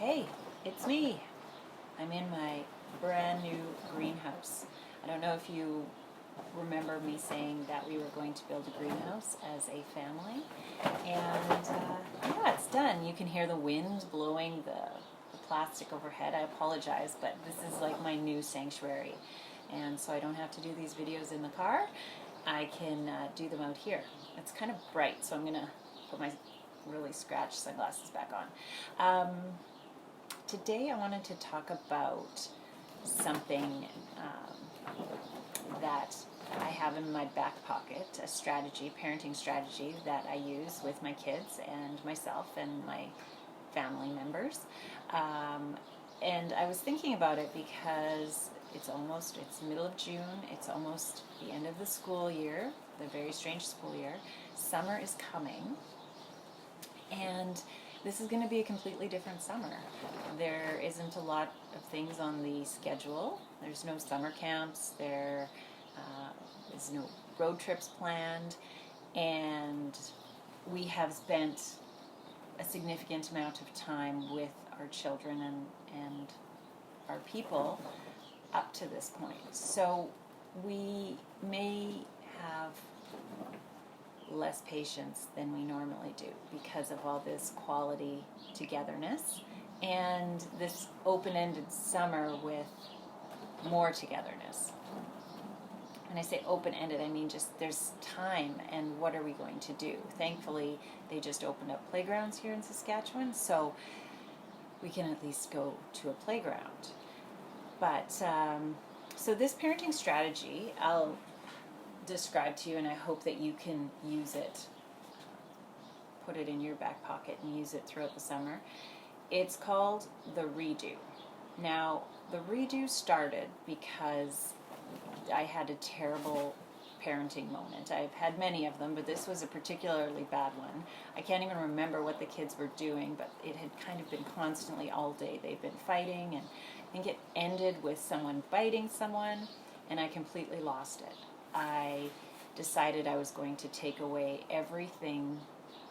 Hey, it's me. I'm in my brand new greenhouse. I don't know if you remember me saying that we were going to build a greenhouse as a family. And yeah, it's done. You can hear the wind blowing the plastic overhead. I apologize, but this is like my new sanctuary. And so I don't have to do these videos in the car. I can do them out here. It's kind of bright, so I'm going to put my really scratched sunglasses back on. Today I wanted to talk about something that I have in my back pocket, a strategy, parenting strategy that I use with my kids and myself and my family members. And I was thinking about it because it's middle of June, it's almost the end of the school year, the very strange school year. Summer is coming, and this is going to be a completely different summer. There isn't a lot of things on the schedule. There's no summer camps, there is no road trips planned, and we have spent a significant amount of time with our children and our people up to this point. So we may have less patience than we normally do because of all this quality togetherness and this open-ended summer with more togetherness. When I say open-ended, I mean just there's time, and what are we going to do? Thankfully, they just opened up playgrounds here in Saskatchewan, so we can at least go to a playground. But so this parenting strategy, I'll describe to you, and I hope that you can use it, put it in your back pocket and use it throughout the summer. It's called the Redo. Now, the Redo started because I had a terrible parenting moment. I've had many of them, but this was a particularly bad one. I can't even remember what the kids were doing, but it had kind of been constantly all day. They've been fighting, and I think it ended with someone biting someone, and I completely lost it. I decided I was going to take away everything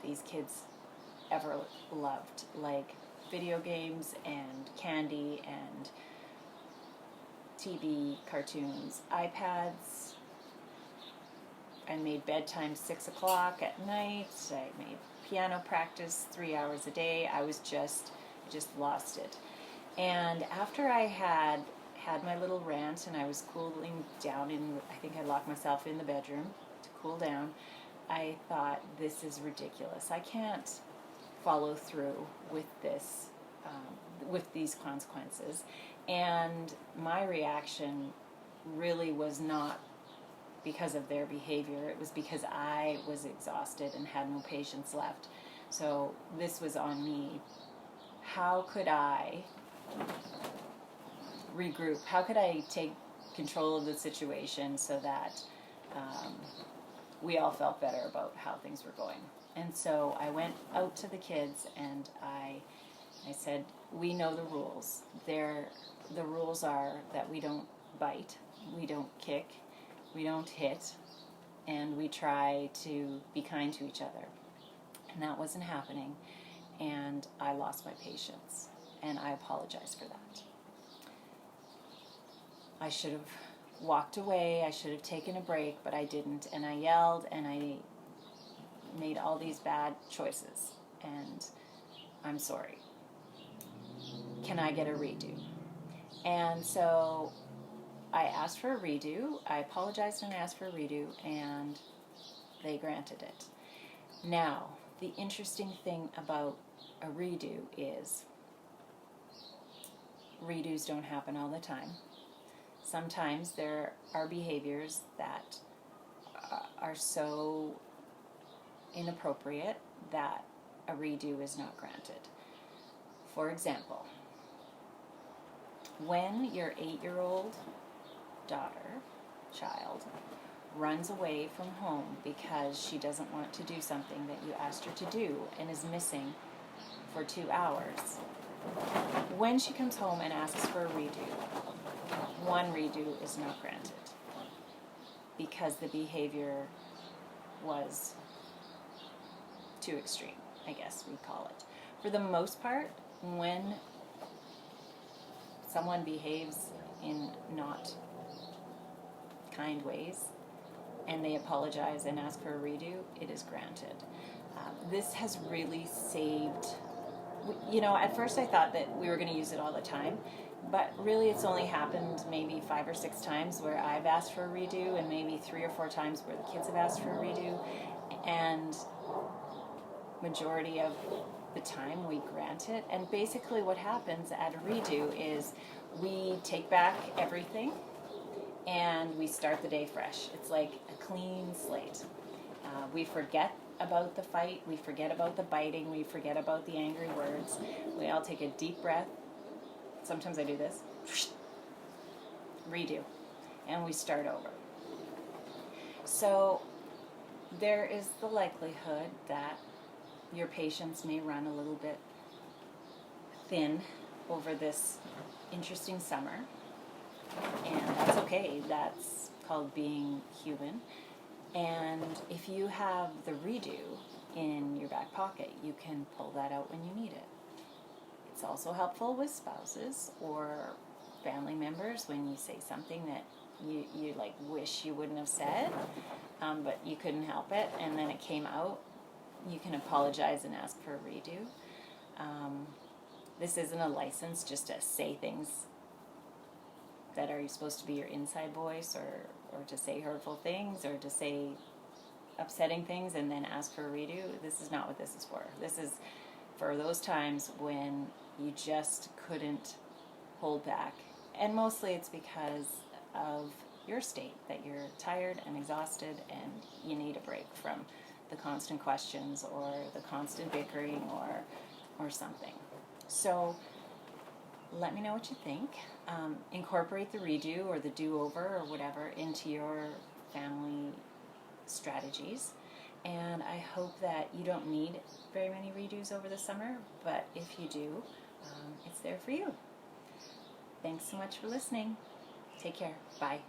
these kids ever loved, like video games and candy and TV, cartoons, iPads. I made bedtime 6 o'clock at night. I made piano practice 3 hours a day. I just lost it. And after I had my little rant and I was cooling down I think I locked myself in the bedroom to cool down, I thought, this is ridiculous. I can't follow through with this, with these consequences. And my reaction really was not because of their behavior. It was because I was exhausted and had no patience left. So this was on me. How could I regroup? How could I take control of the situation so that we all felt better about how things were going? And so I went out to the kids and I said, we know the rules. The rules are that we don't bite, we don't kick, we don't hit, and we try to be kind to each other. And that wasn't happening, and I lost my patience, and I apologize for that. I should have walked away, I should have taken a break, but I didn't, and I yelled, and I made all these bad choices, and I'm sorry. Can I get a redo? And so I asked for a redo. I apologized and asked for a redo, and they granted it. Now, the interesting thing about a redo is redos don't happen all the time. Sometimes there are behaviors that are so inappropriate that a redo is not granted. For example, when your 8-year-old child, runs away from home because she doesn't want to do something that you asked her to do and is missing for 2 hours, when she comes home and asks for a redo, one redo is not granted because the behavior was too extreme, I guess we'd call it. For the most part, when someone behaves in not kind ways and they apologize and ask for a redo, it is granted. This has really saved, at first I thought that we were going to use it all the time, but really it's only happened maybe 5 or 6 times where I've asked for a redo, and maybe 3 or 4 times where the kids have asked for a redo, and majority of the time we grant it. And basically what happens at a redo is we take back everything and we start the day fresh. It's like a clean slate. We forget about the fight, we forget about the biting, we forget about the angry words. We all take a deep breath. Sometimes I do this. Redo. And we start over. So there is the likelihood that your patience may run a little bit thin over this interesting summer. And that's okay. That's called being human. And if you have the redo in your back pocket, you can pull that out when you need it. It's also helpful with spouses or family members when you say something that you like wish you wouldn't have said, but you couldn't help it, and then it came out. You can apologize and ask for a redo. This isn't a license just to say things that are supposed to be your inside voice, or to say hurtful things, or to say upsetting things and then ask for a redo. This is not what this is for. This is for those times when you just couldn't hold back. And mostly it's because of your state, that you're tired and exhausted and you need a break from the constant questions or the constant bickering or something. So let me know what you think. Incorporate the redo or the do-over or whatever into your family strategies. And I hope that you don't need very many redos over the summer, but if you do, it's there for you. Thanks so much for listening. Take care. Bye.